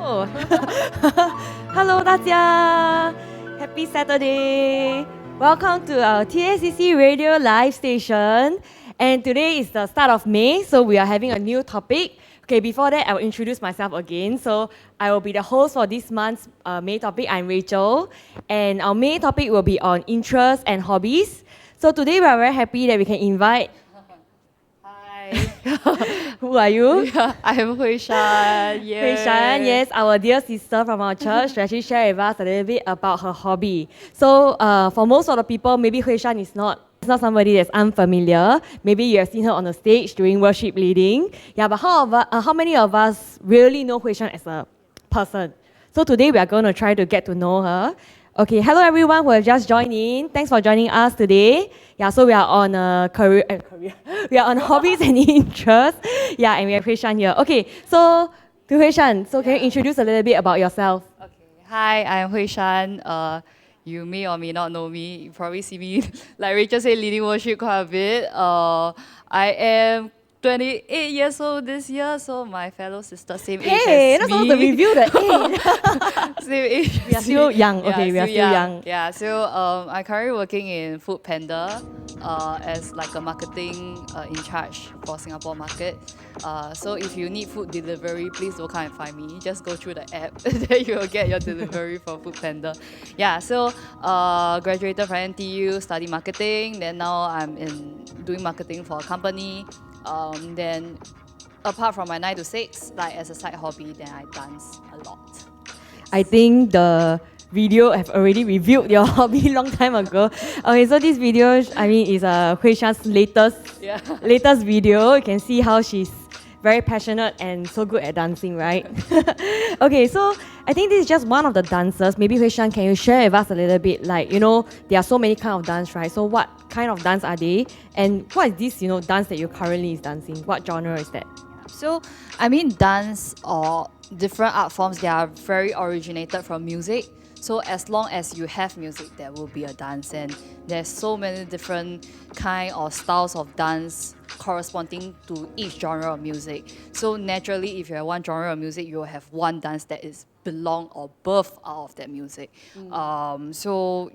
Oh. Hello 大家 Happy Saturday. Welcome to our TSCC Radio Live Station. And today is the start of May, so we are having a new topic. Okay, before that, I will introduce myself again. So I will be the host for this month's May topic. I'm Rachel. And our May topic will be on interests and hobbies. So today we are very happy that we can invite... Hi. Who are you? Yeah, I'm Hui Shan. Yeah. Hui Shan, yes, our dear sister from our church to actually share with us a little bit about her hobby. So for most of the people, maybe Hui Shan is not somebody that's unfamiliar. Maybe you have seen her on the stage doing worship leading. Yeah, but how many of us really know Hui Shan as a person? So today we are going to try to get to know her. Okay, hello everyone who have just joined in. Thanks for joining us today. Yeah, so we are on we are on hobbies and interests. Yeah, and we have Hui Shan here. Okay, so to Hui Shan, so can you introduce a little bit about yourself? Okay. Hi, I'm Hui Shan. You may or may not know me. You probably see me, like Rachel said, leading worship quite a bit. I am 28 years old this year, so my fellow sister, same age as me. Hey, that's not the review the age. Same age. We are still young. Okay, we are still young. Yeah, so I'm currently working in Food Panda as like a marketing in charge for Singapore market. So if you need food delivery, please don't come and find me. Just go through the app, then you will get your delivery from Food Panda. Yeah, so graduated from NTU, studied marketing. Then now I'm doing marketing for a company. Then apart from my 9 to 6, like as a side hobby, then I dance a lot. Yes. I think the video have already revealed your hobby long time ago. Okay, so this video, I mean, is Hui Shan's latest video. You can see how she's very passionate and so good at dancing, right? Okay, so I think this is just one of the dances. Maybe Hui Shan, can you share with us a little bit? Like, you know, there are so many kind of dance, right? So what kind of dance are they? And what is this, you know, dance that you currently is dancing? What genre is that? So, I mean, dance or different art forms, they are very originated from music. So as long as you have music, there will be a dance, and there's so many different kind of styles of dance corresponding to each genre of music. So naturally, if you have one genre of music, you will have one dance that is belong or birth out of that music. So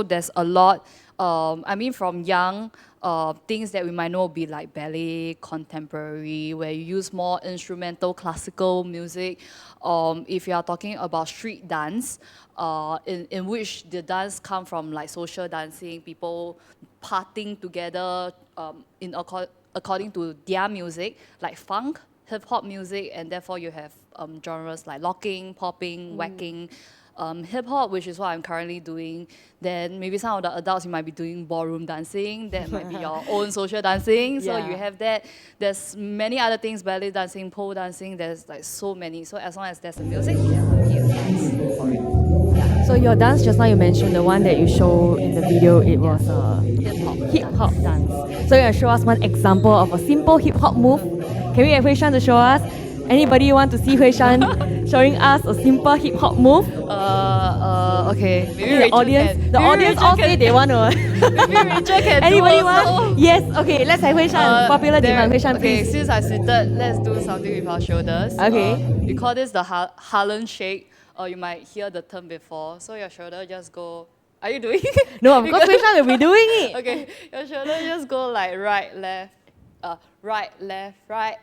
there's a lot. I mean, from young, things that we might know be like ballet, contemporary, where you use more instrumental classical music. If you are talking about street dance, in which the dance come from like social dancing, people partying together according to their music, like funk, hip-hop music, and therefore you have genres like locking, popping, whacking, hip-hop, which is what I'm currently doing. Then maybe some of the adults, you might be doing ballroom dancing. That might be your own social dancing. So you have that. There's many other things, ballet dancing, pole dancing. There's like so many. So as long as there's a music, there will be a dance for it. So your dance, just now you mentioned the one that you showed in the video, it was a hip-hop dance. So you're going to show us one example of a simple hip-hop move. Can we have Hui Shan to show us? Anybody want to see Hui Shan showing us a simple hip-hop move? Okay. Maybe the audience all say they want to. Maybe Rachel can Anybody do want? also. Yes, okay, let's have Hui Shan. Popular demand, Hui Shan, okay, please. since I seated, let's do something with our shoulders. Okay. We call this the Harlem Shake. Or you might hear the term before. So your shoulder just go... Are you doing it? No, of course Hui Shan will be doing it. Okay, your shoulder just go like right, left, right,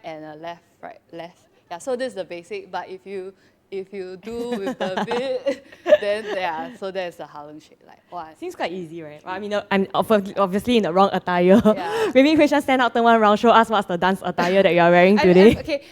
and a left, right, left. Yeah, so this is the basic, but if you do with the bit, then yeah, so there's the Harlem Shake. Like, wow. Seems quite easy, right? I mean, I'm obviously in the wrong attire. Yeah. Maybe Hui Shan stand out, turn one round, show us what's the dance attire that you are wearing today. Okay,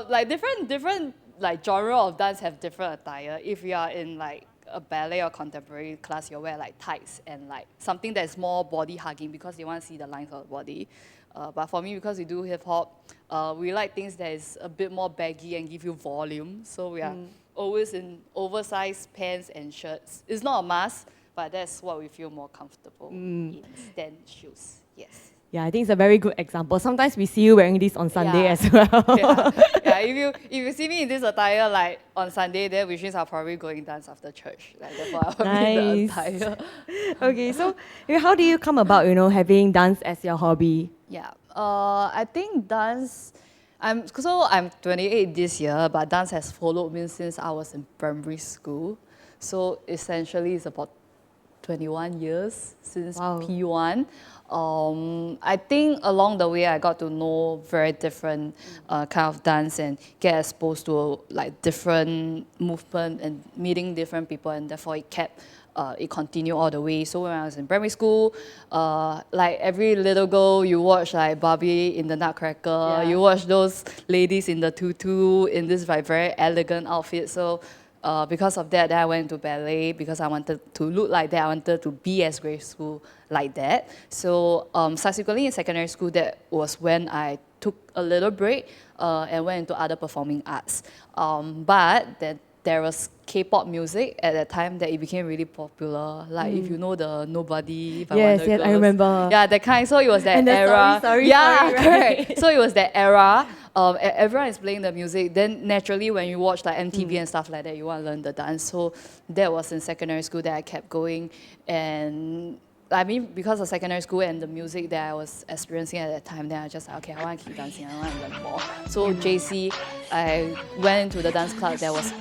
like different like genre of dance have different attire. If you are in like a ballet or contemporary class, you wear like tights and like something that's more body hugging because you want to see the lines of the body. But for me, because we do hip hop, we like things that is a bit more baggy and give you volume. So we are always in oversized pants and shirts. It's not a must, but that's what we feel more comfortable in than shoes. Yes. Yeah, I think it's a very good example. Sometimes we see you wearing this on Sunday as well. Yeah, if you see me in this attire like on Sunday, then which means I'll probably going dance after church. Like therefore I'll be in the attire. Okay, so how do you come about, having dance as your hobby? Yeah, I think dance. I'm 28 this year, but dance has followed me since I was in primary school. So essentially, it's about 21 years since P1. I think along the way I got to know very different kind of dance and get exposed to like different movement and meeting different people, and therefore it continued all the way. So when I was in primary school, like every little girl, you watch like Barbie in the Nutcracker, you watch those ladies in the tutu in this like very elegant outfit. So because of that, then I went to ballet because I wanted to look like that. I wanted to be as graceful like that. So subsequently in secondary school, that was when I took a little break and went into other performing arts. But then there was K-pop music at that time that it became really popular. Like if you know the Nobody, if Yes, I Wonder Girls. I remember. Yeah, that kind. So it was that And the era. sorry, yeah, right? correct. So it was that era. Everyone is playing the music. Then naturally, when you watch like MTV and stuff like that, you want to learn the dance. So that was in secondary school that I kept going. And I mean, because of secondary school and the music that I was experiencing at that time, then I just like, okay, I want to keep dancing, I want to learn more. So JC, I went into the dance club that was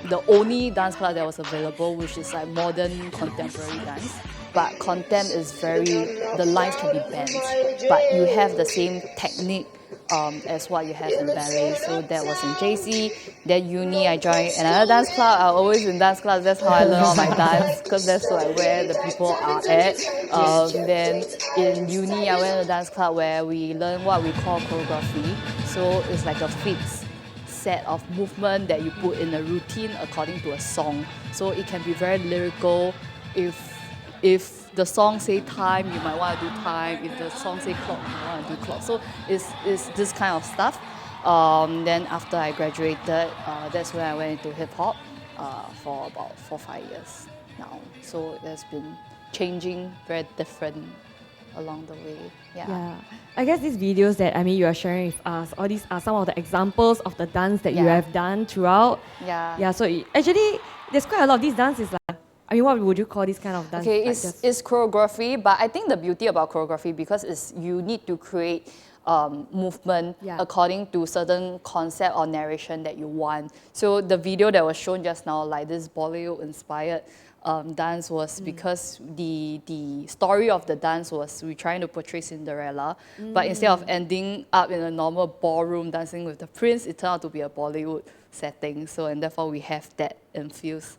the only dance club that was available, which is like modern contemporary dance. But contempt is the lines can be bent, but you have the same technique as what you have in ballet. So that was in JC. Then uni, I joined another dance club. I'm always in dance clubs. That's how I learn all my dance, because that's like where the people are at. Then in uni, I went to a dance club where we learn what we call choreography. So it's like a fixed set of movement that you put in a routine according to a song. So it can be very lyrical. If the song say time, you might want to do time. If the song say clock, you might want to do clock. So it's this kind of stuff. Then after I graduated, that's when I went into hip hop for about 4-5 years now. So it has been changing, very different along the way. Yeah. I guess these videos that you are sharing with us, all these are some of the examples of the dance that you have done throughout. Yeah. So actually, there's quite a lot of these dances. What would you call this kind of dance? Okay, it's choreography, but I think the beauty about choreography, because you need to create movement according to certain concept or narration that you want. So the video that was shown just now, like this Bollywood-inspired dance, was because the story of the dance was we're trying to portray Cinderella, but instead of ending up in a normal ballroom dancing with the prince, it turned out to be a Bollywood setting. So, and therefore we have that infused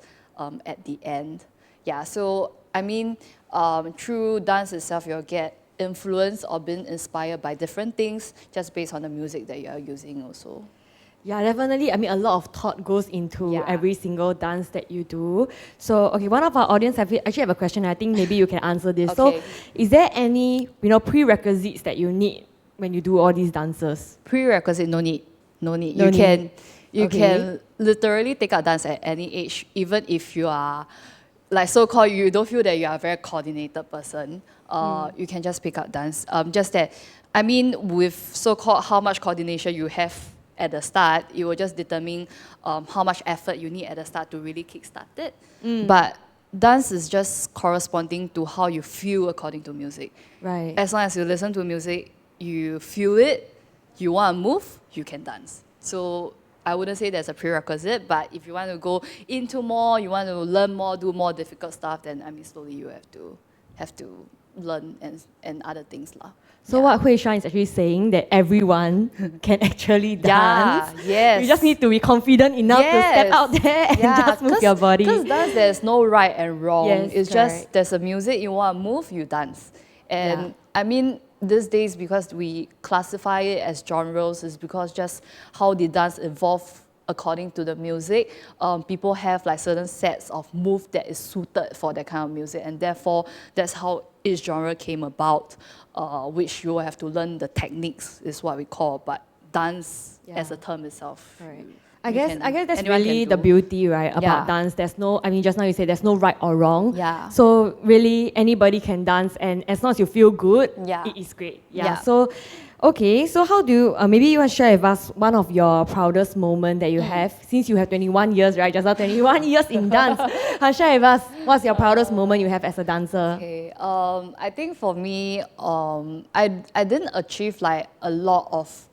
at the end. Yeah, so I mean, through dance itself, you'll get influenced or been inspired by different things just based on the music that you are using also. Yeah, definitely. A lot of thought goes into every single dance that you do. So, okay, one of our audience actually have a question. I think maybe you can answer this. Okay. So, is there any prerequisites that you need when you do all these dances? Prerequisite, no need. You can literally take up dance at any age, even if you are like so-called, you don't feel that you are a very coordinated person. You can just pick up dance. Just that, I mean, with so-called how much coordination you have at the start, it will just determine how much effort you need at the start to really kickstart it. But dance is just corresponding to how you feel according to music. Right. As long as you listen to music, you feel it, you want to move, you can dance. So I wouldn't say there's a prerequisite, but if you want to go into more, you want to learn more, do more difficult stuff, then I mean slowly you have to learn and other things lah. So what Hui Shan is actually saying, that everyone can actually dance. Yes. You just need to be confident enough to step out there and just move your body. Because dance, there's no right and wrong. Yes, it's just there's a music, you want to move, you dance. And I mean, these days, because we classify it as genres, is because just how the dance evolve according to the music. People have like certain sets of moves that is suited for that kind of music, and therefore that's how each genre came about, which you will have to learn the techniques, is what we call. But dance as a term itself. Right. I guess that's really the beauty, right, about dance. There's no, just now you said there's no right or wrong. Yeah. So really anybody can dance, and as long as you feel good, it is great. So, okay, so how do you, maybe you want to share with us one of your proudest moment that you have, since you have 21 years, right, just now 21 years in dance. Share with us, what's your proudest moment you have as a dancer? Okay, I think for me, I didn't achieve like a lot of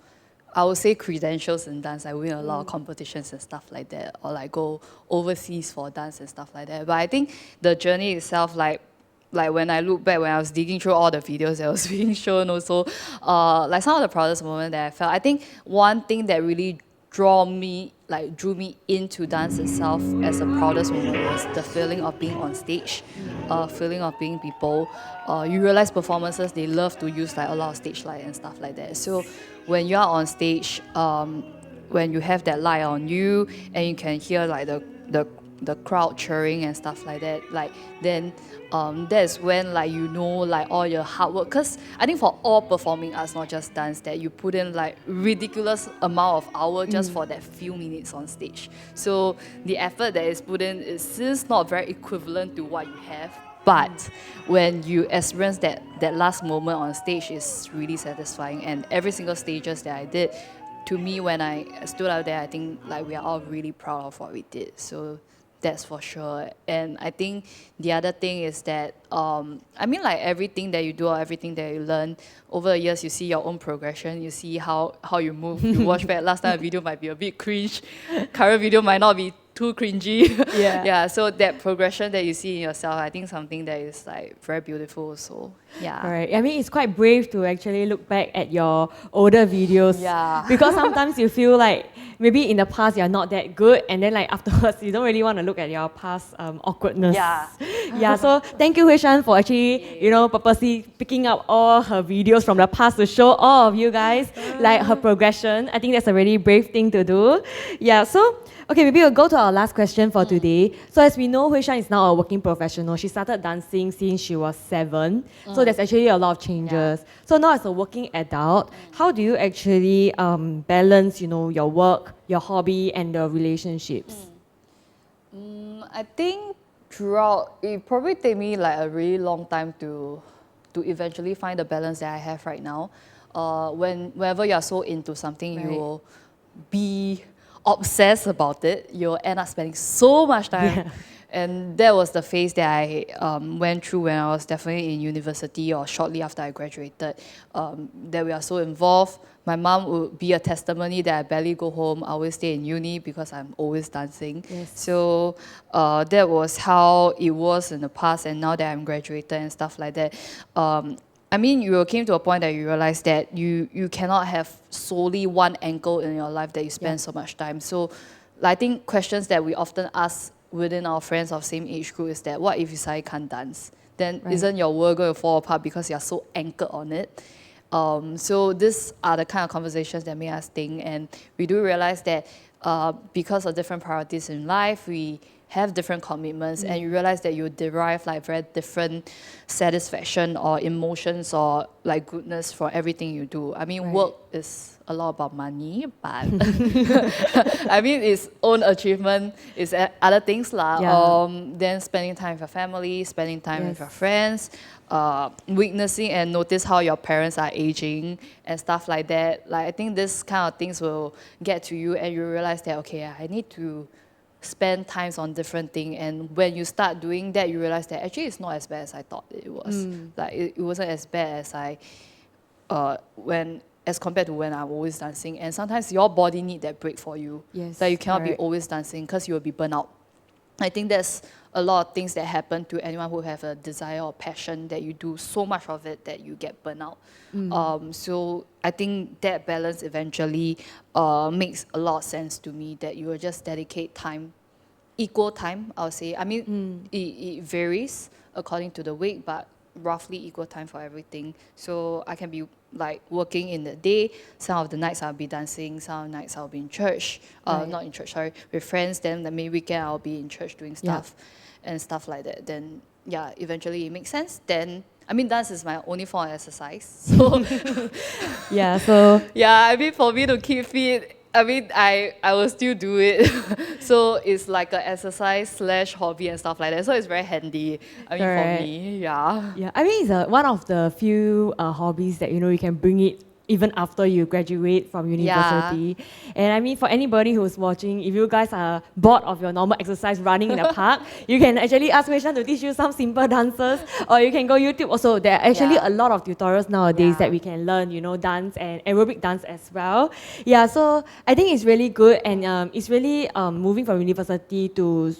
I would say credentials in dance. I win a lot of competitions and stuff like that, or like go overseas for dance and stuff like that. But I think the journey itself, like when I look back, when I was digging through all the videos that was being shown also, like some of the proudest moments that I felt, I think one thing that really drew me into dance itself as a proudest moment was the feeling of being on stage, feeling of being people. You realize performances, they love to use like a lot of stage light and stuff like that. So when you are on stage, when you have that light on you and you can hear like the crowd cheering and stuff like that, like then that's when like you know like all your hard work, because I think for all performing arts, not just dance, that you put in like ridiculous amount of hours just for that few minutes on stage. So the effort that is put in is still not very equivalent to what you have. But when you experience that last moment on stage, is really satisfying. And every single stages that I did, to me, when I stood out there, I think like we are all really proud of what we did. So that's for sure. And I think the other thing is that, I mean, like everything that you do or everything that you learn, over the years, you see your own progression, you see how you move. You watch back, last time a video might be a bit cringe, current video might not be too cringy. Yeah, so that progression that you see in yourself, I think something that is like very beautiful. So yeah. Right. I mean, it's quite brave to actually look back at your older videos. Yeah. Because sometimes you feel like maybe in the past you're not that good, and then like afterwards you don't really want to look at your past awkwardness. Yeah. Yeah. So thank you, Hui Shan, for actually purposely picking up all her videos from the past to show all of you guys like her progression. I think that's a really brave thing to do. Yeah. So. Okay, maybe we'll go to our last question for today. So as we know, Hui Shan is now a working professional. She started dancing since she was 7. So there's actually a lot of changes. Yeah. So now as a working adult, how do you actually balance, your work, your hobby, and the relationships? I think throughout, it probably take me like a really long time to eventually find the balance that I have right now. Whenever you're so into something, you will be obsessed about it, you'll end up spending so much time. Yeah. And that was the phase that I went through when I was definitely in university or shortly after I graduated, that we are so involved. My mom would be a testimony that I barely go home. I always stay in uni because I'm always dancing. Yes. So that was how it was in the past, and now that I'm graduated and stuff like that, I mean, you came to a point that you realize that you cannot have solely one angle in your life that you spend so much time. So I think questions that we often ask within our friends of same age group is that, what if you suddenly can't dance? Then isn't your world going to fall apart because you're so anchored on it? So these are the kind of conversations that make us think, and we do realize that because of different priorities in life, we have different commitments, and you realize that you derive like very different satisfaction or emotions or like goodness from everything you do. I mean, work is a lot about money, but I mean, its own achievement is other things lah. Yeah. Then spending time with your family, spending time with your friends, witnessing and notice how your parents are aging and stuff like that. Like I think this kind of things will get to you, and you realize that, okay, I need to spend times on different things. And when you start doing that, you realize that actually it's not as bad as I thought it was. Like it wasn't as bad as as compared to when I'm always dancing. And sometimes your body need that break for you. Yes, that you cannot be always dancing because you will be burnt out. I think there's a lot of things that happen to anyone who have a desire or passion, that you do so much of it that you get burnt out. So I think that balance eventually makes a lot of sense to me, that you will just dedicate time, equal time, I would say. I mean, it varies according to the week, but roughly equal time for everything. So I can be like working in the day, some of the nights I'll be dancing, some of the nights I'll be in church, not in church, sorry, with friends. Then the maybe weekend I'll be in church doing stuff and stuff like that. Then eventually it makes sense. Then I mean, dance is my only form of exercise. So I mean, for me to keep fit, I mean, I will still do it. So it's like an exercise / hobby and stuff like that. So it's very handy. I mean, for me, Yeah, I mean, it's one of the few hobbies that, you can bring it even after you graduate from university. And I mean, for anybody who's watching, if you guys are bored of your normal exercise running in the park, you can actually ask Hui Shan to teach you some simple dances, or you can go YouTube also. There are actually a lot of tutorials nowadays that we can learn, you know, dance and aerobic dance as well. Yeah, so I think it's really good, and it's really moving from university to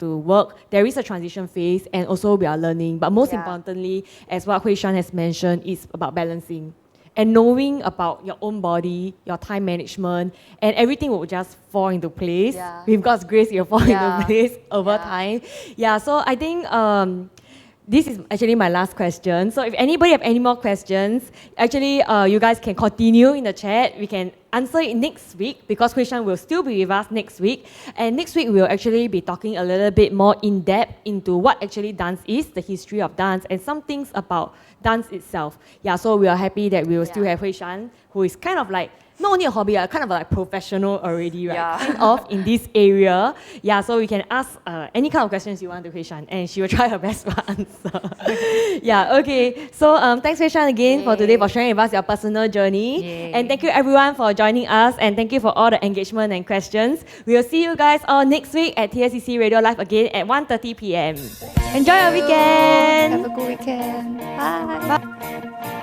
work. There is a transition phase, and also we are learning. But most importantly, as what Hui Shan has mentioned, is about balancing. And knowing about your own body, your time management, and everything will just fall into place. With God's grace, it will fall into place over time. Yeah, so I think this is actually my last question. So if anybody have any more questions, actually you guys can continue in the chat. We can answer it next week because Hui Shan will still be with us next week. And next week we'll actually be talking a little bit more in depth into what actually dance is, the history of dance, and some things about dance itself. Yeah, so we are happy that we will still have Hui Shan, who is kind of like not only a hobby, kind of like professional already, right? Kind of in this area. Yeah, so we can ask any kind of questions you want to Hui Shan, and she will try her best to answer. Yeah, okay. So thanks Hui Shan again for today, for sharing with us your personal journey. And thank you everyone for joining us, and thank you for all the engagement and questions. We will see you guys all next week at TSCC Radio Live again at 1:30 p.m. Enjoy your weekend. Have a good weekend. Bye.